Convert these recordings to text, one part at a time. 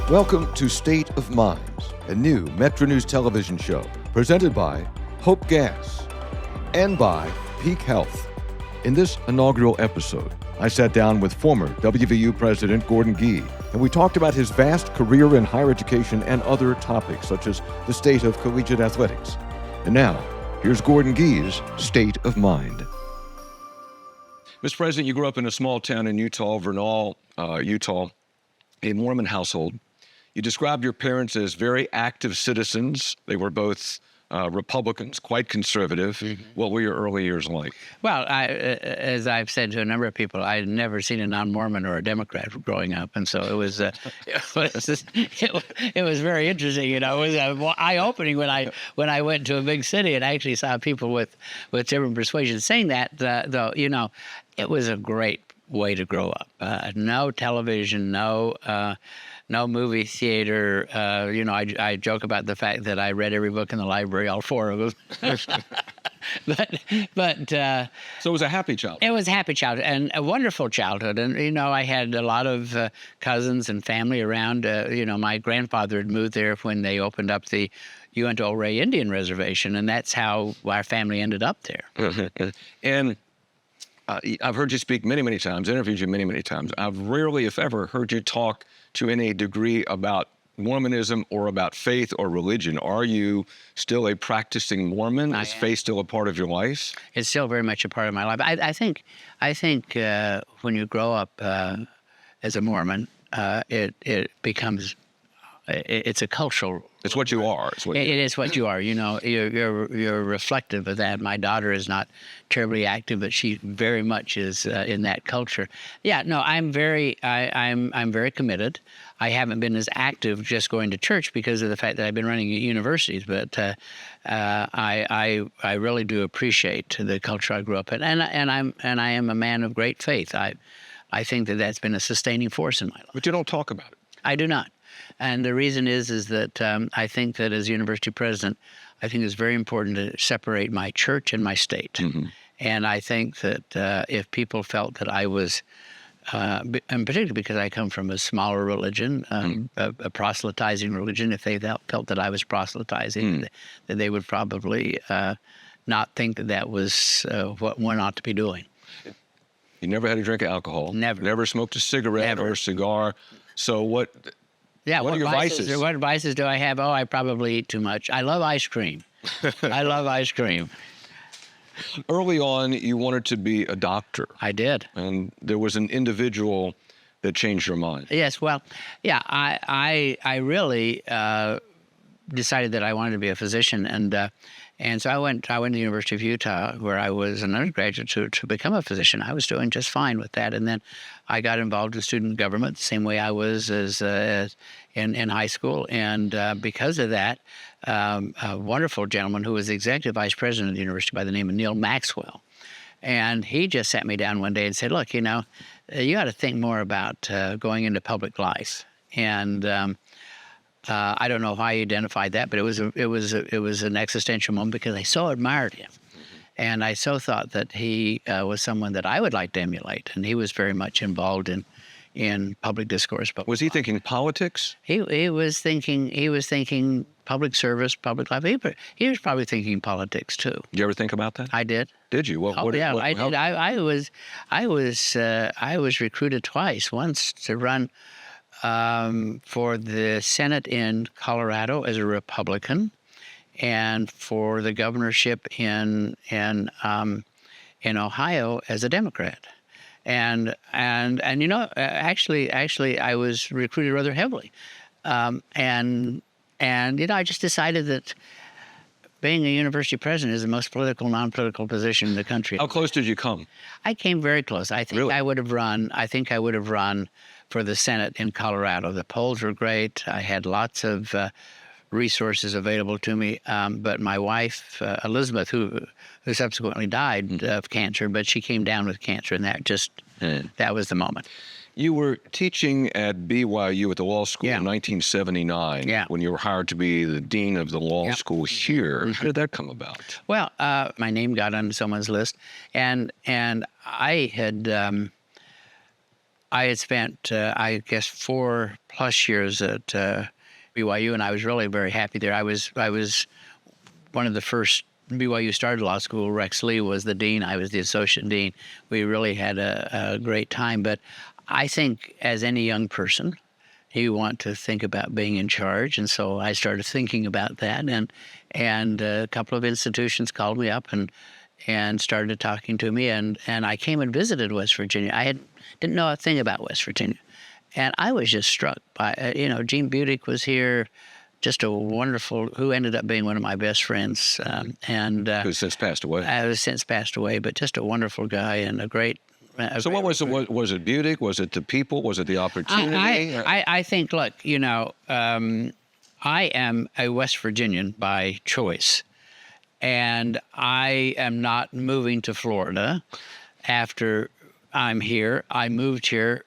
Welcome to State of Minds, a new Metro News television show presented by Hope Gas and by Peak Health. In this inaugural episode, I sat down with former WVU President Gordon Gee, and we talked about his vast career in higher education and other topics such as the state of collegiate athletics. And now, here's Gordon Gee's State of Mind. Mr. President, you grew up in a small town in Utah, Vernal, Utah, a Mormon household. You described your parents as very active citizens. They were both Republicans, quite conservative. Mm-hmm. What were your early years like? Well, as I've said to a number of people, I had never seen a non-Mormon or a Democrat growing up, and so it was very interesting. You know, it was eye-opening when I went to a big city and actually saw people with different persuasions. Saying that, though, you know, it was a great way to grow up. No television, no movie theater. You know, I joke about the fact that I read every book in the library, all four of them. but so it was a happy childhood. It was a happy childhood and a wonderful childhood. And, you know, I had a lot of cousins and family around. You know, my grandfather had moved there when they opened up the Uinta Ray Indian Reservation, and that's how our family ended up there. And I've heard you speak many, many times, interviewed you many, many times. I've rarely, if ever, heard you talk to any degree about Mormonism or about faith or religion. Are you still a practicing Mormon? Is faith still a part of your life? It's still very much a part of my life. I think when you grow up as a Mormon, it becomes it's a cultural. It's what you are. It is what you are. You know, you're reflective of that. My daughter is not terribly active, but she very much is in that culture. Yeah, no, I'm very committed. I haven't been as active just going to church because of the fact that I've been running universities, but I really do appreciate the culture I grew up in, and I am a man of great faith. I think that that's been a sustaining force in my life. But you don't talk about it. I do not. And the reason is that I think that as university president, I think it's very important to separate my church and my state. Mm-hmm. And I think that if people felt that I was, and particularly because I come from a smaller religion, a proselytizing religion, if they felt that I was proselytizing, then they would probably not think that that was what one ought to be doing. You never had a drink of alcohol? Never. Never smoked a cigarette or a cigar? So what... Yeah, what are your vices? What vices do I have? Oh, I probably eat too much. I love ice cream. I love ice cream. Early on, you wanted to be a doctor. I did. And there was an individual that changed your mind. Yes, well, yeah, I really decided that I wanted to be a physician, and so I went to the University of Utah, where I was an undergraduate, to become a physician. I was doing just fine with that, and then I got involved in student government the same way I was as in high school, and because of that, a wonderful gentleman who was the executive vice president of the university by the name of Neil Maxwell, and he just sat me down one day and said, "Look, you know, you got to think more about going into public life," and I don't know how he identified that, but it was an existential moment because I so admired him, and I so thought that he was someone that I would like to emulate, and he was very much involved in public discourse. But was he thinking politics? He was thinking public service, public life. He was probably thinking politics too. Did you ever think about that? I did. Did you? I did. I was recruited twice. Once to run for the Senate in Colorado as a Republican, and for the governorship in Ohio as a Democrat, and you know, actually I was recruited rather heavily, and you know, I just decided that being a university president is the most political, non-political position in the country. How close did you come? I came very close. I think I would have run for the Senate in Colorado. The polls were great. I had lots of resources available to me. But my wife, Elizabeth, who subsequently died of cancer, but she came down with cancer, and that was the moment. You were teaching at BYU at the law school in 1979 when you were hired to be the dean of the law school here. How did that come about? Well, my name got on someone's list, and I had I had spent, I guess, 4+ years at BYU, and I was really very happy there. I was one of the first. BYU started law school. Rex Lee was the dean. I was the associate dean. We really had a great time. But I think as any young person, you want to think about being in charge. And so I started thinking about that. And a couple of institutions called me up and started talking to me. And I came and visited West Virginia. Didn't know a thing about West Virginia. And I was just struck by, Gene Budick was here. Just a wonderful, who ended up being one of my best friends. Who's since passed away. Has since passed away, but just a wonderful guy and a great. So what was it? Was it Budick? Was it the people? Was it the opportunity? I think, look, I am a West Virginian by choice, and I am not moving to Florida after I'm here. I moved here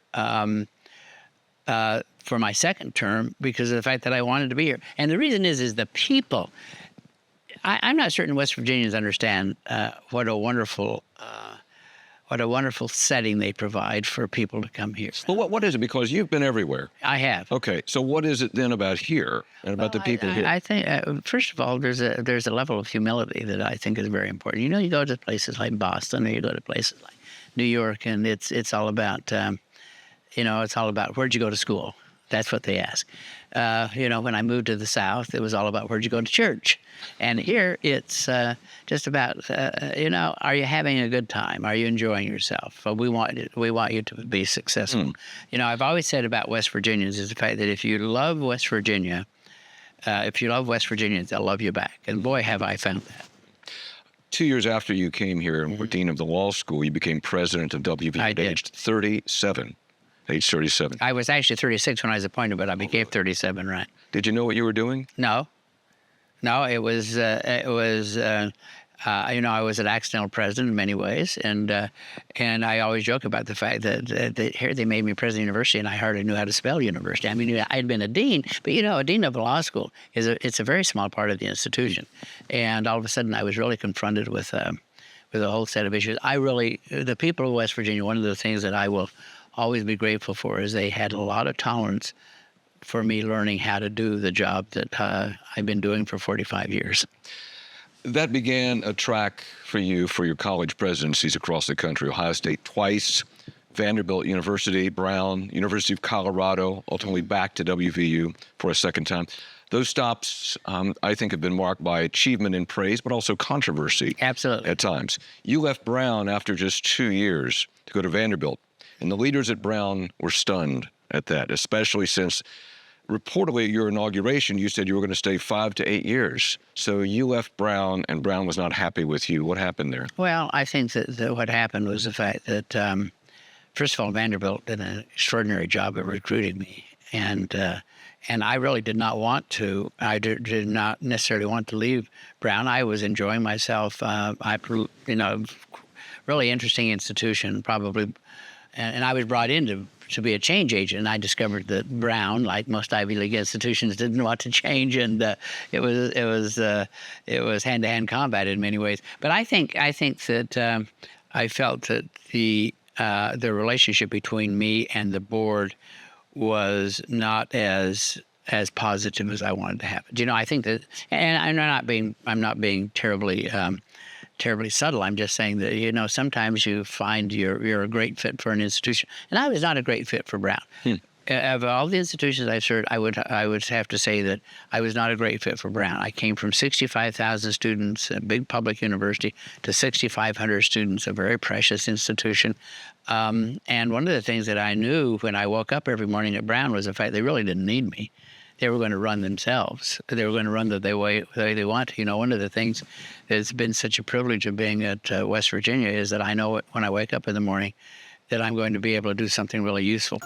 for my second term because of the fact that I wanted to be here. And the reason is the people. I'm not certain West Virginians understand what a wonderful setting they provide for people to come here. Well, what is it? Because you've been everywhere. I have. Okay, so what is it then about here and about the people here? I think, first of all, there's a level of humility that I think is very important. You go to places like Boston, or you go to places like New York, and it's all about, it's all about where'd you go to school? That's what they ask. When I moved to the South, it was all about where'd you go to church? And here it's just about, are you having a good time? Are you enjoying yourself? Well, we want you to be successful. I've always said about West Virginians is the fact that if you love West Virginia, they'll love you back. And boy, have I found that. 2 years after you came here and were dean of the law school, you became president of WVU at age 37. Age 37. I was actually 36 when I was appointed, but I became 37, right? Did you know what you were doing? No, it was I was an accidental president in many ways, and I always joke about the fact that here they made me president of the university, and I hardly knew how to spell university. I mean, I'd been a dean, but a dean of a law school it's a very small part of the institution, and all of a sudden I was really confronted with a whole set of issues. The people of West Virginia, one of the things that I will always be grateful for is they had a lot of tolerance for me learning how to do the job that I've been doing for 45 years. That began a track for you for your college presidencies across the country. Ohio State twice, Vanderbilt University, Brown, University of Colorado, ultimately back to WVU for a second time. Those stops, I think, have been marked by achievement and praise, but also controversy. Absolutely. At times. You left Brown after just 2 years to go to Vanderbilt. And the leaders at Brown were stunned at that, especially since reportedly at your inauguration, you said you were going to stay 5 to 8 years. So you left Brown, and Brown was not happy with you. What happened there? Well, I think that what happened was the fact that, first of all, Vanderbilt did an extraordinary job of recruiting me. And I really did not want to. I did not necessarily want to leave Brown. I was enjoying myself. Really interesting institution, probably. And I was brought in to be a change agent, and I discovered that Brown, like most Ivy League institutions, didn't want to change, and it was hand-to-hand combat in many ways. But I think that I felt that the relationship between me and the board was not as positive as I wanted to have it. I think that, and I'm not being terribly subtle. I'm just saying that, sometimes you find you're a great fit for an institution. And I was not a great fit for Brown. Of all the institutions I've served, I would have to say that I was not a great fit for Brown. I came from 65,000 students, a big public university, to 6,500 students, a very precious institution. And one of the things that I knew when I woke up every morning at Brown was the fact they really didn't need me. They were going to run themselves. They were going to run the way they want to. One of the things that's been such a privilege of being at West Virginia is that I know when I wake up in the morning that I'm going to be able to do something really useful.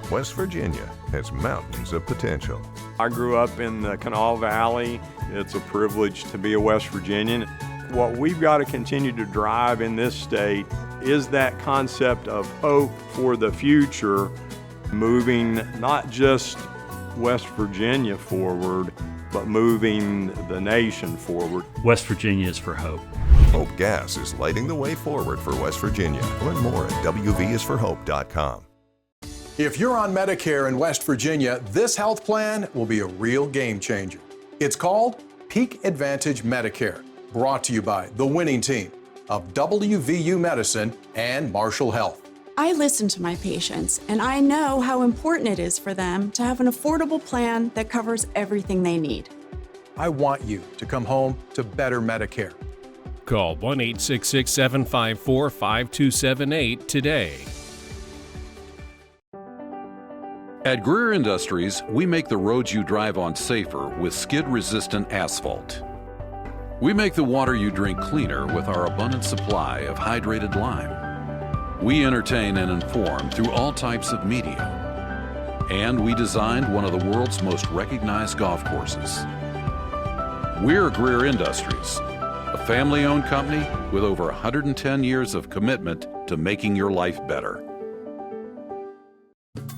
West Virginia has mountains of potential. I grew up in the Kanawha Valley. It's a privilege to be a West Virginian. What we've got to continue to drive in this state is that concept of hope for the future, moving not just West Virginia forward, but moving the nation forward. West Virginia is for hope. Hope Gas is lighting the way forward for West Virginia. Learn more at wvisforhope.com. If you're on Medicare in West Virginia, this health plan will be a real game changer. It's called Peak Advantage Medicare, brought to you by the winning team of WVU Medicine and Marshall Health. I listen to my patients, and I know how important it is for them to have an affordable plan that covers everything they need. I want you to come home to better Medicare. Call 1-866-754-5278 today. At Greer Industries, we make the roads you drive on safer with skid-resistant asphalt. We make the water you drink cleaner with our abundant supply of hydrated lime. We entertain and inform through all types of media. And we designed one of the world's most recognized golf courses. We're Greer Industries, a family-owned company with over 110 years of commitment to making your life better.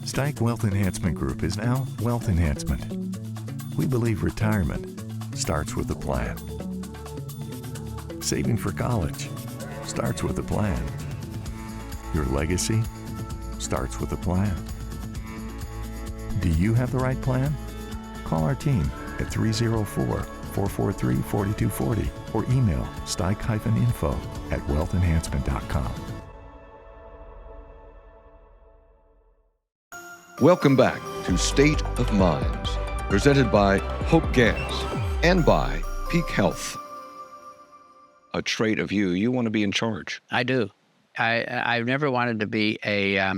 Stike Wealth Enhancement Group is now Wealth Enhancement. We believe retirement starts with a plan. Saving for college starts with a plan. Your legacy starts with a plan. Do you have the right plan? Call our team at 304-443-4240 or email stike-info@wealthenhancement.com. Welcome back to State of Minds, presented by Hope Gas and by Peak Health. A trait of you want to be in charge. I do. I've never wanted to be a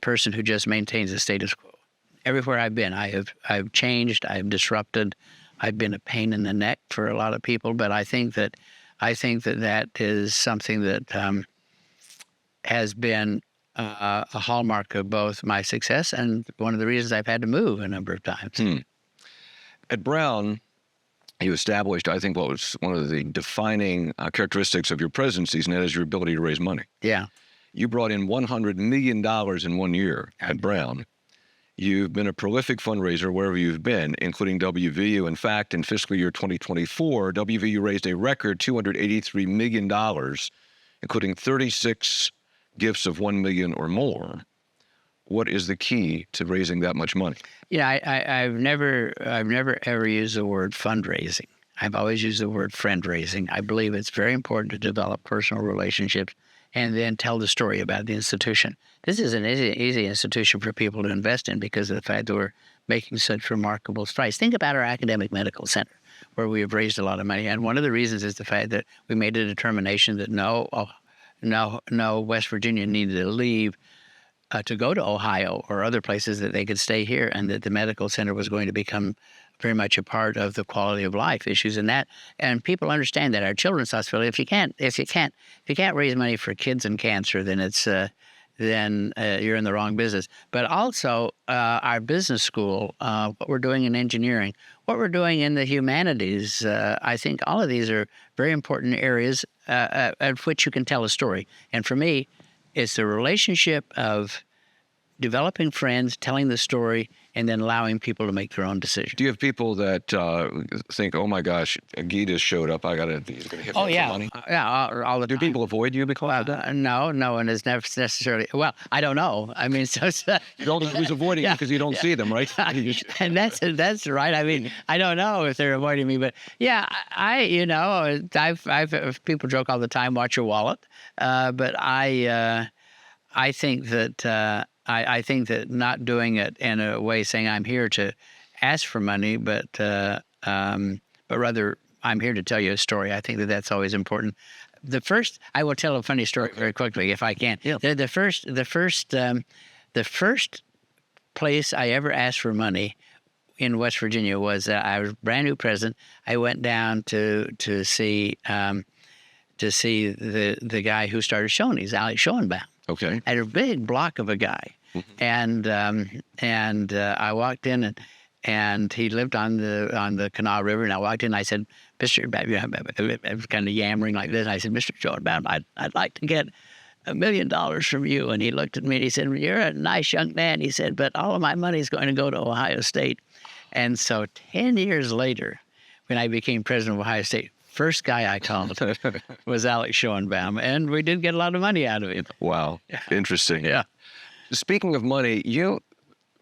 person who just maintains the status quo. Everywhere I've been, I've changed, I've disrupted, I've been a pain in the neck for a lot of people. But I think that is something that has been a hallmark of both my success and one of the reasons I've had to move a number of times. At Brown, you established, I think, what was one of the defining characteristics of your presidencies, and that is your ability to raise money. Yeah. You brought in $100 million in 1 year at Brown. You've been a prolific fundraiser wherever you've been, including WVU. In fact, in fiscal year 2024, WVU raised a record $283 million, including 36 gifts of $1 million or more. What is the key to raising that much money? Yeah, I've never ever used the word fundraising. I've always used the word friend-raising. I believe it's very important to develop personal relationships and then tell the story about the institution. This is an easy institution for people to invest in because of the fact that we're making such remarkable strides. Think about our academic medical center, where we have raised a lot of money. And one of the reasons is the fact that we made a determination that no West Virginia needed to leave to go to Ohio or other places, that they could stay here, and that the medical center was going to become very much a part of the quality of life issues and that. And people understand that. Our children's hospital, if you can't raise money for kids and cancer, then it's you're in the wrong business. But also our business school, what we're doing in engineering, what we're doing in the humanities, I think all of these are very important areas at which you can tell a story. And for me, it's the relationship of developing friends, telling the story, and then allowing people to make their own decisions. Do you have people that think, oh my gosh, Gita showed up, he's going to hit me for money? All the time. Do people avoid you because of that? No one is necessarily, well, I don't know. I mean, so you don't know who's avoiding you because you don't see them, right? And that's right. I mean, I don't know if they're avoiding me, but yeah, I've people joke all the time, watch your wallet. But I think that I think that not doing it in a way saying I'm here to ask for money, but rather I'm here to tell you a story. I think that that's always important. I will tell a funny story very quickly if I can. Yeah. The first place I ever asked for money in West Virginia was I was brand new president. I went down to see the guy who started Shoney's, Alex Schoenbaum. Okay. At a big block of a guy. Mm-hmm. And I walked in and he lived on the Kanawha River, and I walked in and I said, Mr. I was kind of yammering like this. I said, Mr. Schoenbaum, I'd like to get $1 million from you. And he looked at me and he said, you're a nice young man. He said, but all of my money is going to go to Ohio State. And so 10 years later, when I became president of Ohio State, first guy I called was Alex Schoenbaum, and we did get a lot of money out of him. Wow. Interesting. Yeah. Speaking of money,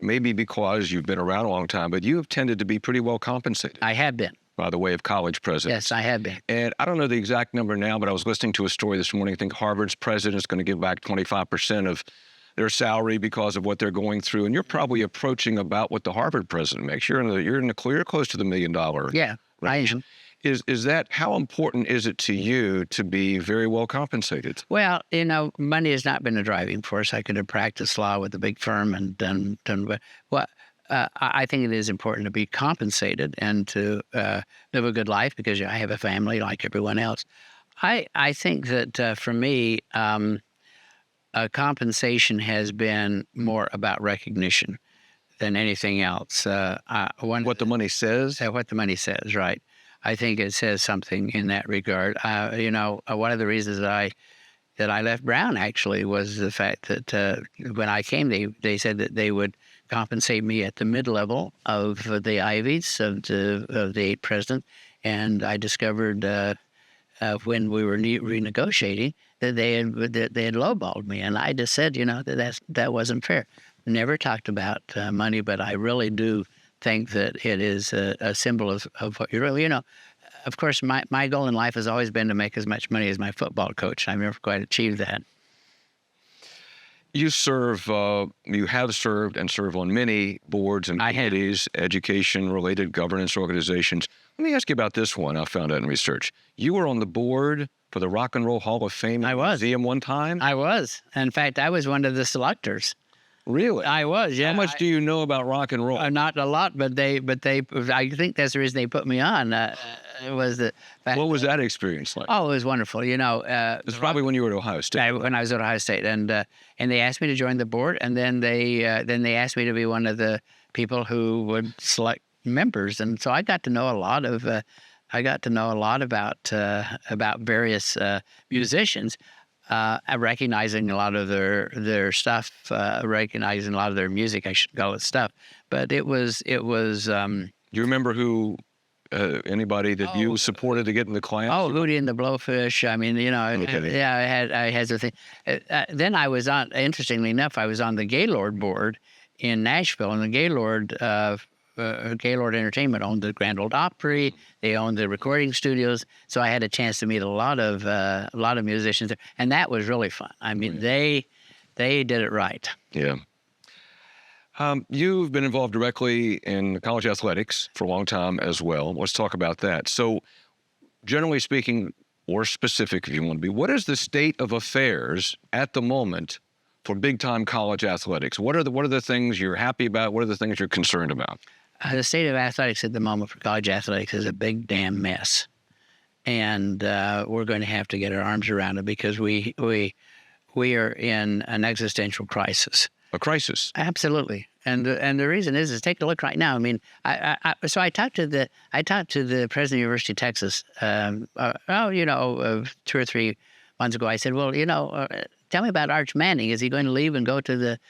maybe because you've been around a long time, but you have tended to be pretty well compensated. I have been. By the way of college presidents. Yes, I have been. And I don't know the exact number now, but I was listening to a story this morning. I think Harvard's president is going to give back 25% of their salary because of what they're going through. And you're probably approaching about what the Harvard president makes. You're in the clear, close to the $1 million. Yeah, I am. Is that, how important is it to you to be very well compensated? Well, money has not been a driving force. I could have practiced law with a big firm and done well. I think it is important to be compensated and to live a good life because I have a family like everyone else. I think that for me, compensation has been more about recognition than anything else. What the money says? What the money says, right. I think it says something in that regard. One of the reasons that I left Brown actually was the fact that when I came, they said that they would compensate me at the mid-level of the Ivies of the 8 presidents, and I discovered when we were renegotiating that they had lowballed me, and I just said, that wasn't fair. Never talked about money, but I really do think that it is a symbol of what you're really, Of course, my goal in life has always been to make as much money as my football coach. I've never quite achieved that. You have served and serve on many boards and committees, education-related governance organizations. Let me ask you about this one I found out in research. You were on the board for the Rock and Roll Hall of Fame Museum one time? I was. In fact, I was one of the selectors. Really? I was, yeah. How much do you know about rock and roll? Not a lot, but I think that's the reason they put me on. It was the fact. What was that experience like? Oh, it was wonderful. It was probably when you were at Ohio State. When I was at Ohio State, and they asked me to join the board, and then they asked me to be one of the people who would select members, and so I got to know a lot about various musicians. Recognizing a lot of their stuff, recognizing a lot of their music, I should call it stuff. But it was. Do you remember who, anybody that you supported to get in the class? Oh, Hootie and the Blowfish. I mean, I had the thing. Then I was on. Interestingly enough, I was on the Gaylord board in Nashville, and the Gaylord Entertainment owned the Grand Ole Opry. They owned the recording studios, so I had a chance to meet a lot of musicians there, and that was really fun. I mean, they did it right. Yeah. You've been involved directly in college athletics for a long time as well. Let's talk about that. So, generally speaking, or specific if you want to be, what is the state of affairs at the moment for big-time college athletics? What are the things you're happy about? What are the things you're concerned about? The state of athletics at the moment for college athletics is a big damn mess, and we're going to have to get our arms around it because we are in an existential crisis. A crisis. Absolutely, and the reason is take a look right now. I mean, so I talked to the president of the University of Texas. 2 or 3 months ago. I said, well, tell me about Arch Manning. Is he going to leave and go to the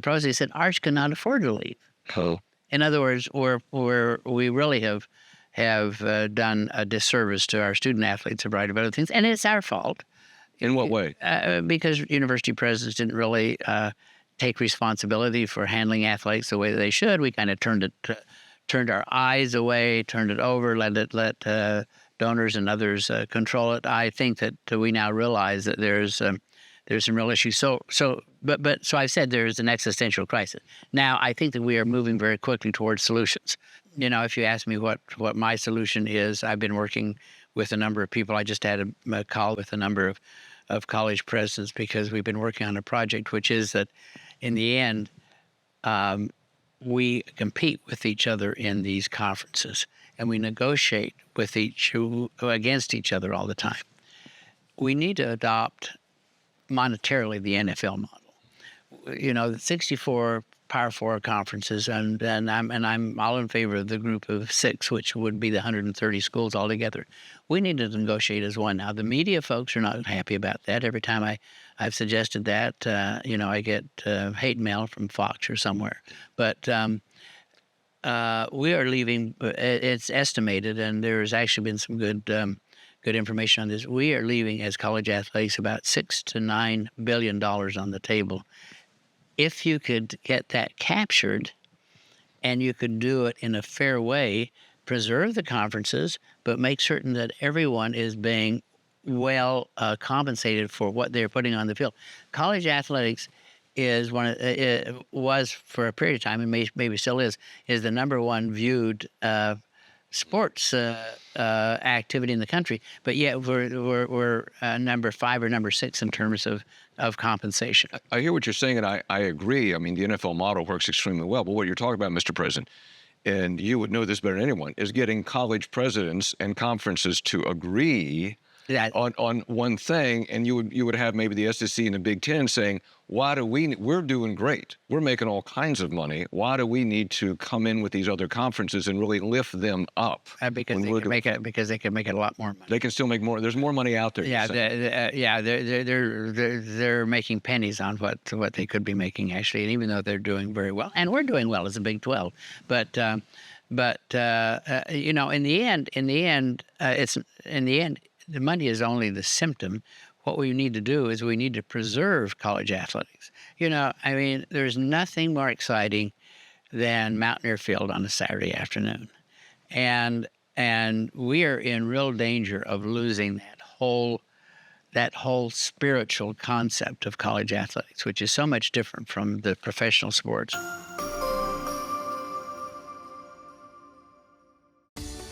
pros? He said, Arch cannot afford to leave. Oh. In other words, we really have done a disservice to our student athletes, a variety of other things, and it's our fault. In what way? Because university presidents didn't really take responsibility for handling athletes the way that they should. We kind of turned our eyes away, turned it over, let donors and others control it. I think that we now realize that there's some real issues. So I said there's an existential crisis. Now I think that we are moving very quickly towards solutions. If you ask me what my solution is, I've been working with a number of people. I just had a call with a number of college presidents because we've been working on a project, which is that in the end, we compete with each other in these conferences, and we negotiate with against each other all the time. We need to adopt monetarily the NFL model. The 64 Power 4 conferences, and I'm all in favor of the group of 6, which would be the 130 schools altogether. We need to negotiate as one. Now, the media folks are not happy about that. Every time I've suggested that, I get hate mail from Fox or somewhere. But we are leaving. It's estimated, and there's actually been some good information on this. We are leaving as college athletes about $6 to $9 billion on the table. If you could get that captured, and you could do it in a fair way, preserve the conferences, but make certain that everyone is being well compensated for what they're putting on the field. College athletics is was for a period of time, and maybe still is the number one viewed sports activity in the country, but yet we're number 5 or number 6 in terms of compensation. I hear what you're saying, and I agree. I mean, the NFL model works extremely well, but what you're talking about, Mr. President, and you would know this better than anyone, is getting college presidents and conferences to agree on one thing, and you would have maybe the SEC and the Big Ten saying, we're doing great. We're making all kinds of money. Why do we need to come in with these other conferences and really lift them up? Because they can make it a lot more money. They can still make more. There's more money out there. Yeah, they're making pennies on what they could be making, actually, and even though they're doing very well, and we're doing well as a Big 12, but in the end, the money is only the symptom. What we need to do is we need to preserve college athletics. There's nothing more exciting than Mountaineer Field on a Saturday afternoon. And we are in real danger of losing that whole spiritual concept of college athletics, which is so much different from the professional sports.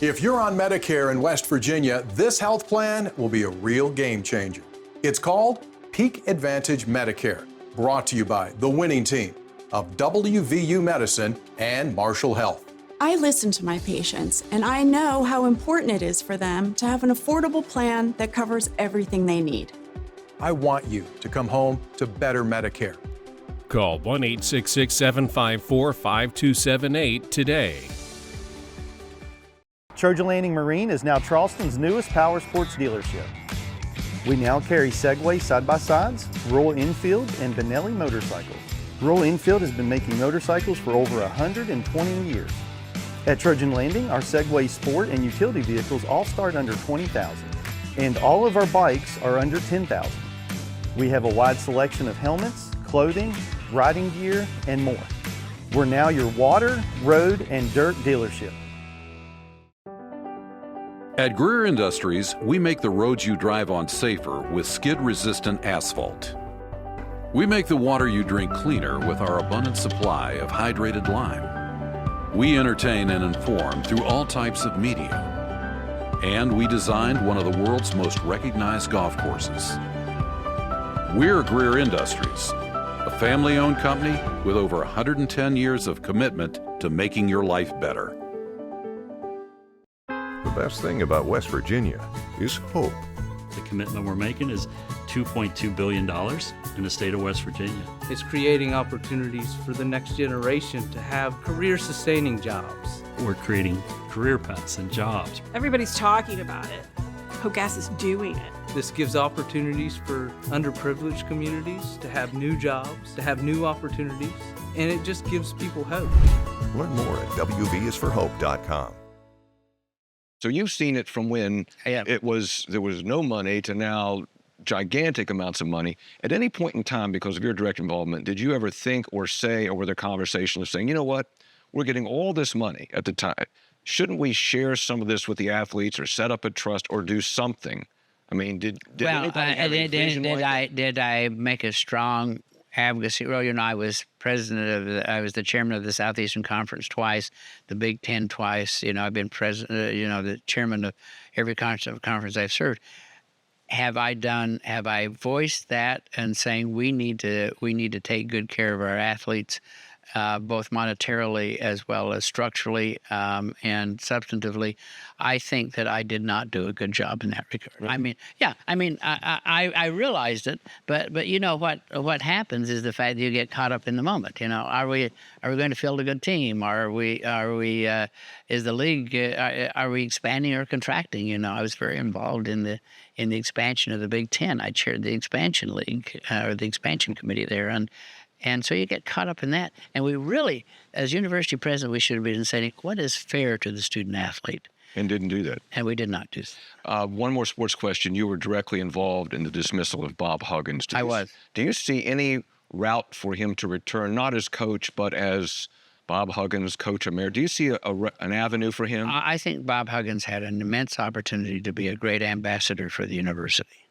If you're on Medicare in West Virginia, this health plan will be a real game changer. It's called Peak Advantage Medicare, brought to you by the winning team of WVU Medicine and Marshall Health. I listen to my patients, and I know how important it is for them to have an affordable plan that covers everything they need. I want you to come home to better Medicare. Call 1-866-754-5278 today. Trojan Landing Marine is now Charleston's newest power sports dealership. We now carry Segway side-by-sides, Royal Enfield, and Benelli motorcycles. Royal Enfield has been making motorcycles for over 120 years. At Trojan Landing, our Segway sport and utility vehicles all start under $20,000, and all of our bikes are under $10,000. We have a wide selection of helmets, clothing, riding gear, and more. We're now your water, road, and dirt dealership. At Greer Industries, we make the roads you drive on safer with skid-resistant asphalt. We make the water you drink cleaner with our abundant supply of hydrated lime. We entertain and inform through all types of media. And we designed one of the world's most recognized golf courses. We're Greer Industries, a family-owned company with over 110 years of commitment to making your life better. The best thing about West Virginia is hope. The commitment we're making is $2.2 billion in the state of West Virginia. It's creating opportunities for the next generation to have career-sustaining jobs. We're creating career paths and jobs. Everybody's talking about it. Hope Gas is doing it. This gives opportunities for underprivileged communities to have new jobs, to have new opportunities, and it just gives people hope. Learn more at wvisforhope.com. So you've seen it from when there was no money to now gigantic amounts of money. At any point in time, because of your direct involvement, did you ever think or say, or were there conversations of saying, you know what, we're getting all this money at the time. Shouldn't we share some of this with the athletes or set up a trust or do something? I mean, did anybody have a vision like that? Did I make a strong advocacy? Well, I was I was the chairman of the Southeastern Conference twice, the Big Ten twice. I've been president, the chairman of every conference I've served. Have I voiced that and saying we need to take good care of our athletes, both monetarily as well as structurally and substantively? I think that I did not do a good job in that regard. Right. I realized it, but what happens is the fact that you get caught up in the moment. Are we going to field a good team? Is the league are we expanding or contracting? I was very involved in the expansion of the Big Ten. I chaired the expansion league or the expansion committee there, And so you get caught up in that. And we really, as university president, we should have been saying, what is fair to the student athlete? And didn't do that. And we did not do that. One more sports question. You were directly involved in the dismissal of Bob Huggins. I was. Do you see any route for him to return, not as coach, but as Bob Huggins, coach emeritus? Do you see an avenue for him? I think Bob Huggins had an immense opportunity to be a great ambassador for the university.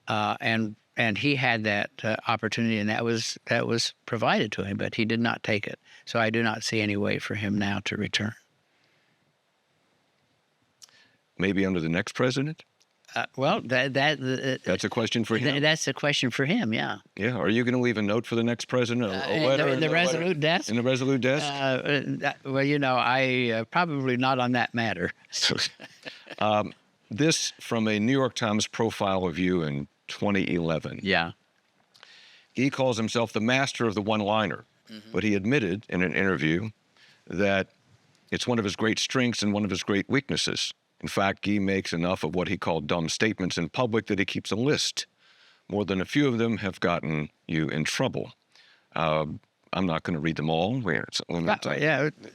And he had that opportunity, and that was provided to him, but he did not take it. So I do not see any way for him now to return. Maybe under the next president? Well, that's a question for him. That's a question for him. Yeah. Yeah. Are you going to leave a note for the next president? A letter in the Resolute desk. In the Resolute desk. Well, I probably not on that matter. This from a New York Times profile of you in 2011. Yeah. He calls himself the master of the one-liner, but he admitted in an interview that it's one of his great strengths and one of his great weaknesses. In fact, Guy makes enough of what he called dumb statements in public that he keeps a list. More than a few of them have gotten you in trouble. I'm not going to read them all.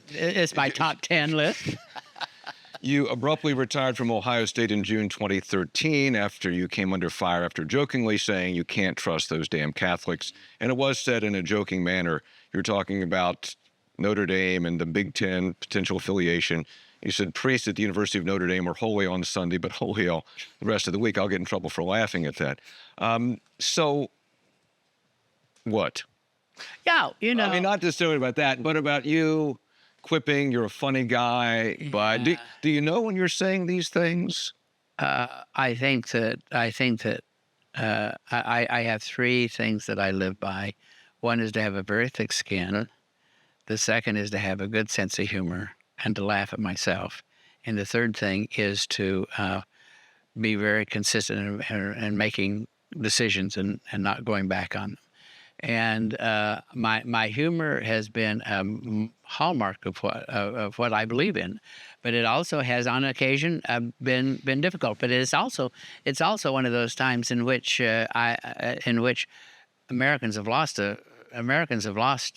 It's my top 10 list. You abruptly retired from Ohio State in June 2013 after you came under fire after jokingly saying you can't trust those damn Catholics. And it was said in a joking manner. You're talking about Notre Dame and the Big Ten potential affiliation. You said priests at the University of Notre Dame are holy on Sunday, but holy all the rest of the week. I'll get in trouble for laughing at that. So what? Yeah, I mean, not just about that, but about you quipping, you're a funny guy. Yeah. But do you know when you're saying these things? I think that I have three things that I live by. One is to have a very thick skin. The second is to have a good sense of humor and to laugh at myself. And the third thing is to be very consistent in making decisions and not going back on them. And my humor has been a hallmark of what I believe in, but it also has, on occasion, been difficult. But it's also one of those times in which Americans have lost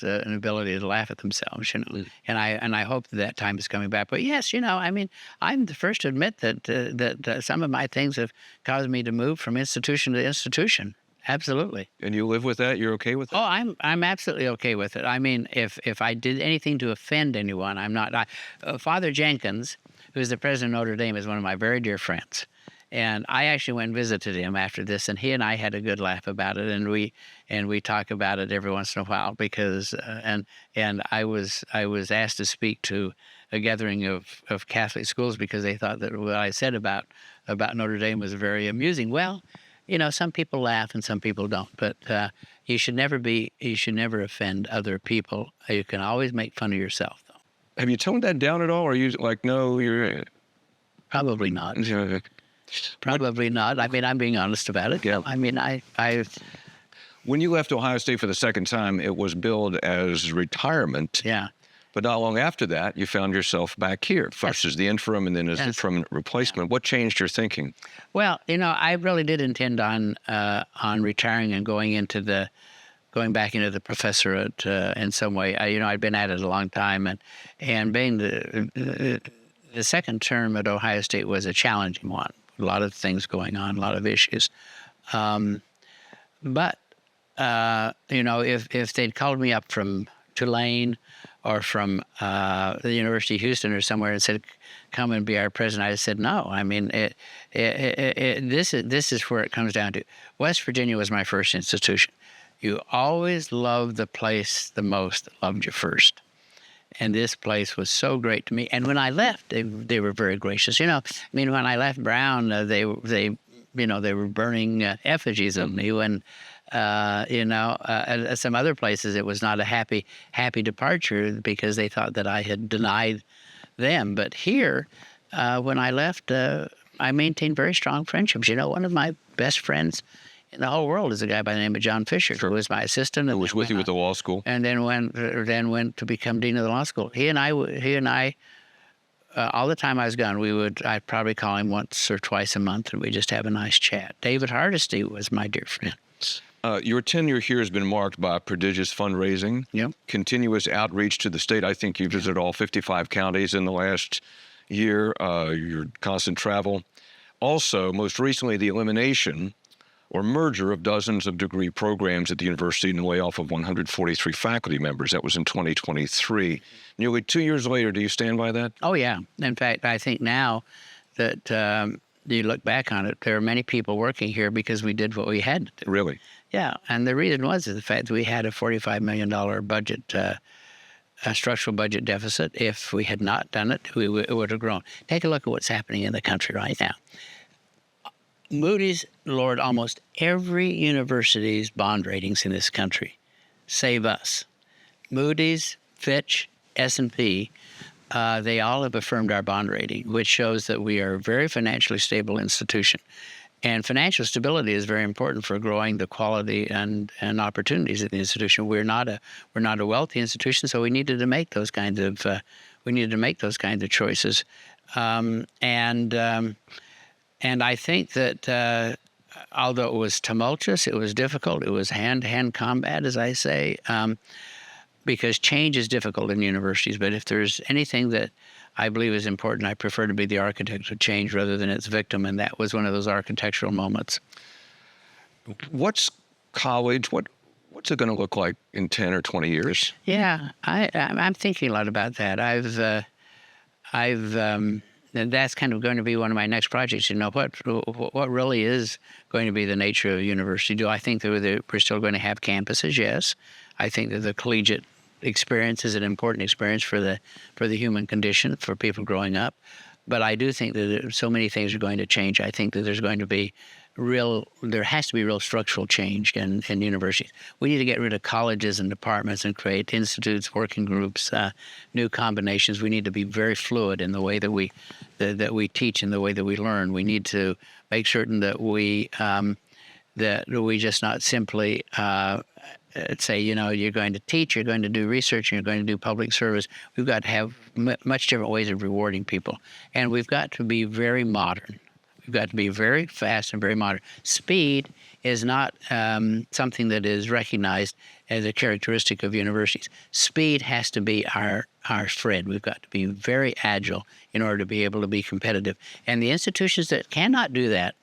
an ability to laugh at themselves, and I hope that time is coming back. But yes, I mean, I'm the first to admit that some of my things have caused me to move from institution to institution. Absolutely. And you live with that? You're okay with that? Oh, I'm absolutely okay with it. I mean, if I did anything to offend anyone, I'm not. Father Jenkins, who is the president of Notre Dame, is one of my very dear friends. And I actually went and visited him after this, and he and I had a good laugh about it, and we talk about it every once in a while because and I was asked to speak to a gathering of Catholic schools because they thought that what I said about Notre Dame was very amusing. Well, some people laugh and some people don't, but you should never offend other people. You can always make fun of yourself, though. Have you toned that down at all? Or are you like, no, you're... Probably not. Probably not. I mean, I'm being honest about it. Yeah. I mean, I When you left Ohio State for the second time, it was billed as retirement. Yeah. But not long after that, you found yourself back here, first as the interim and then as the permanent replacement. What changed your thinking? Well, I really did intend on retiring and going back into the professorate in some way. I'd been at it a long time, and being the second term at Ohio State was a challenging one. A lot of things going on, a lot of issues. But if they'd called me up from Tulane or from the University of Houston or somewhere and said, "Come and be our president," I said no. I mean, this is where it comes down to. West Virginia was my first institution. You always loved the place the most that loved you first. And this place was so great to me. And when I left, they were very gracious. When I left Brown, they were burning effigies of me. When at some other places, it was not a happy departure because they thought that I had denied them. But here, when I left, I maintained very strong friendships. One of my best friends in the whole world is a guy by the name of John Fisher, who was my assistant. Who was with you at the law school. And then went to become dean of the law school. He and I, all the time I was gone, I'd probably call him once or twice a month, and we'd just have a nice chat. David Hardesty was my dear friend. Your tenure here has been marked by prodigious fundraising, continuous outreach to the state. I think you visited all 55 counties in the last year, your constant travel. Also, most recently, the elimination or merger of dozens of degree programs at the university and the layoff of 143 faculty members. That was in 2023. Nearly 2 years later, do you stand by that? Oh, yeah. In fact, I think now that you look back on it, there are many people working here because we did what we had to do. Really? Yeah, and the reason was the fact that we had a $45 million budget, a structural budget deficit. If we had not done it, it would have grown. Take a look at what's happening in the country right now. Moody's lowered almost every university's bond ratings in this country, save us. Moody's, Fitch, S&P, they all have affirmed our bond rating, which shows that we are a very financially stable institution. And financial stability is very important for growing the quality and opportunities at the institution. We're not a wealthy institution, so we needed to make those kinds of choices. And I think that although it was tumultuous, it was difficult, it was hand-to-hand combat, as I say, because change is difficult in universities. But if there's anything that I believe is important, I prefer to be the architect of change rather than its victim, and that was one of those architectural moments. What's college? What's it going to look like in 10 or 20 years? Yeah, I'm thinking a lot about that. And that's kind of going to be one of my next projects. You know, what really is going to be the nature of a university? Do I think that we're still going to have campuses? Yes. I think that the collegiate experience is an important experience for the human condition, for people growing up. But I do think that so many things are going to change. I think that there has to be real structural change in universities. We need to get rid of colleges and departments and create institutes, working groups, new combinations. We need to be very fluid in the way that we teach and the way that we learn. We need to make certain that we just not simply say, you know, you're going to teach, you're going to do research, and you're going to do public service. We've got to have much different ways of rewarding people. And we've got to be very modern. We've got to be very fast and very modern. Speed is not something that is recognized as a characteristic of universities. Speed has to be our friend. We've got to be very agile in order to be able to be competitive. And the institutions that cannot do that,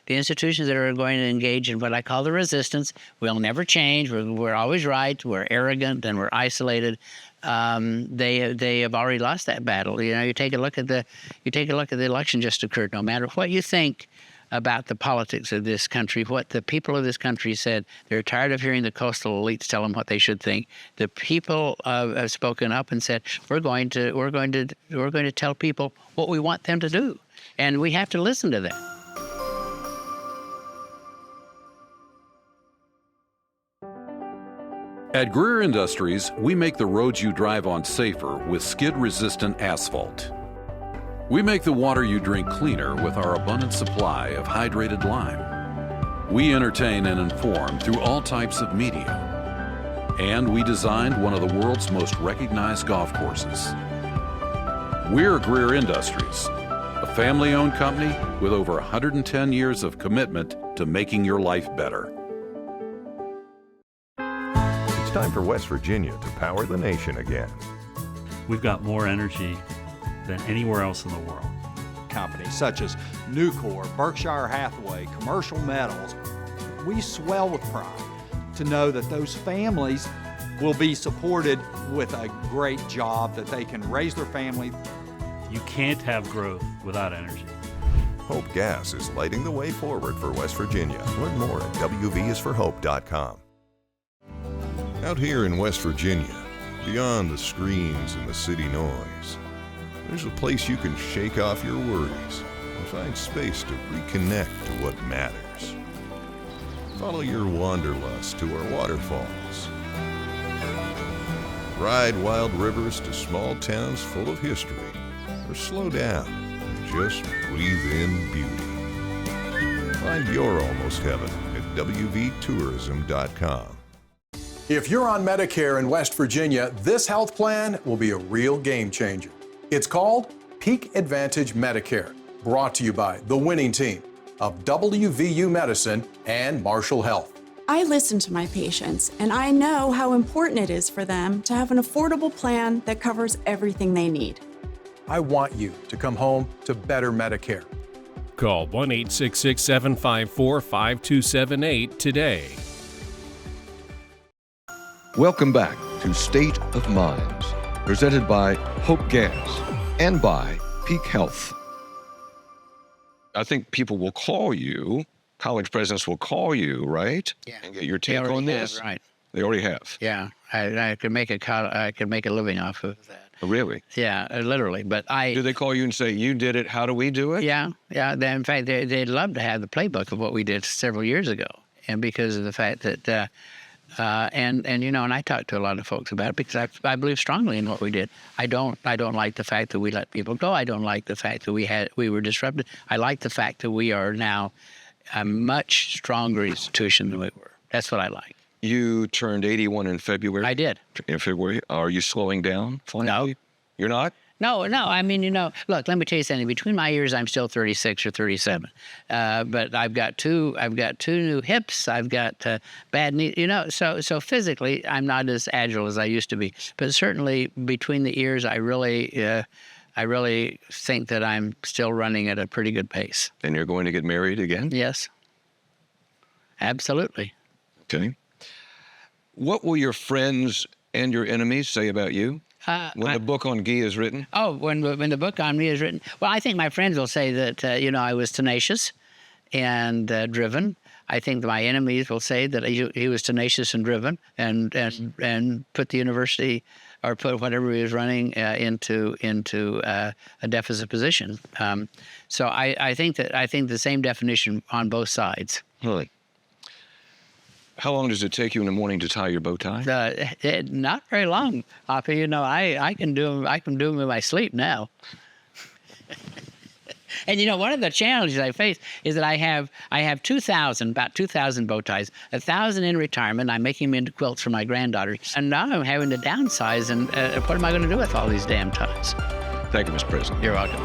the institutions that are going to engage in what I call the resistance, we'll never change, we're always right, we're arrogant, and we're isolated. They have already lost that battle. You know, you take a look at the election just occurred. No matter what you think about the politics of this country, what the people of this country said, they're tired of hearing the coastal elites tell them what they should think. The people have spoken up and said, we're going to tell people what we want them to do, and we have to listen to them. At Greer Industries, we make the roads you drive on safer with skid-resistant asphalt. We make the water you drink cleaner with our abundant supply of hydrated lime. We entertain and inform through all types of media. And we designed one of the world's most recognized golf courses. We're Greer Industries, a family-owned company with over 110 years of commitment to making your life better. It's time for West Virginia to power the nation again. We've got more energy than anywhere else in the world. Companies such as Nucor, Berkshire Hathaway, Commercial Metals, we swell with pride to know that those families will be supported with a great job, that they can raise their family. You can't have growth without energy. Hope Gas is lighting the way forward for West Virginia. Learn more at WVisforhope.com. Out here in West Virginia, beyond the screens and the city noise, there's a place you can shake off your worries and find space to reconnect to what matters. Follow your wanderlust to our waterfalls. Ride wild rivers to small towns full of history, or slow down and just breathe in beauty. Find your almost heaven at WVTourism.com. If you're on Medicare in West Virginia, this health plan will be a real game changer. It's called Peak Advantage Medicare, brought to you by the winning team of WVU Medicine and Marshall Health. I listen to my patients, and I know how important it is for them to have an affordable plan that covers everything they need. I want you to come home to better Medicare. Call 1-866-754-5278 today. Welcome back to State of Minds, presented by Hope Gas and by Peak Health. I think people will call you, college presidents will call you, right? Yeah. And get your take on this. Right. They already have. Yeah, I could make a living off of that. Oh, really? Yeah, literally. But do they call you and say, you did it, how do we do it? Yeah. In fact, they'd love to have the playbook of what we did several years ago. And because of the fact that, and I talked to a lot of folks about it because I believe strongly in what we did. I don't like the fact that we let people go. I don't like the fact that we were disrupted. I like the fact that we are now a much stronger institution than we were. That's what I like. You turned 81 in February. I did. In February. Are you slowing down? No. You're not? No. I mean, look, let me tell you something. Between my ears, I'm still 36 or 37. But I've got two new hips. I've got bad knees. So physically, I'm not as agile as I used to be. But certainly between the ears, I really think that I'm still running at a pretty good pace. And you're going to get married again? Yes. Absolutely. Okay. What will your friends and your enemies say about you when the book on Guy is written? Oh, when the book on me is written? Well, I think my friends will say that, I was tenacious and driven. I think that my enemies will say that he was tenacious and driven and put the university or put whatever he was running into a deficit position. So I think the same definition on both sides. Really? How long does it take you in the morning to tie your bow tie? Not very long, Hoppy. I can do them in my sleep now. And one of the challenges I face is that I have about 2,000 bow ties, 1,000 in retirement. I'm making them into quilts for my granddaughter, and now I'm having to downsize. And what am I going to do with all these damn ties? Thank you, Mr. President. You're welcome.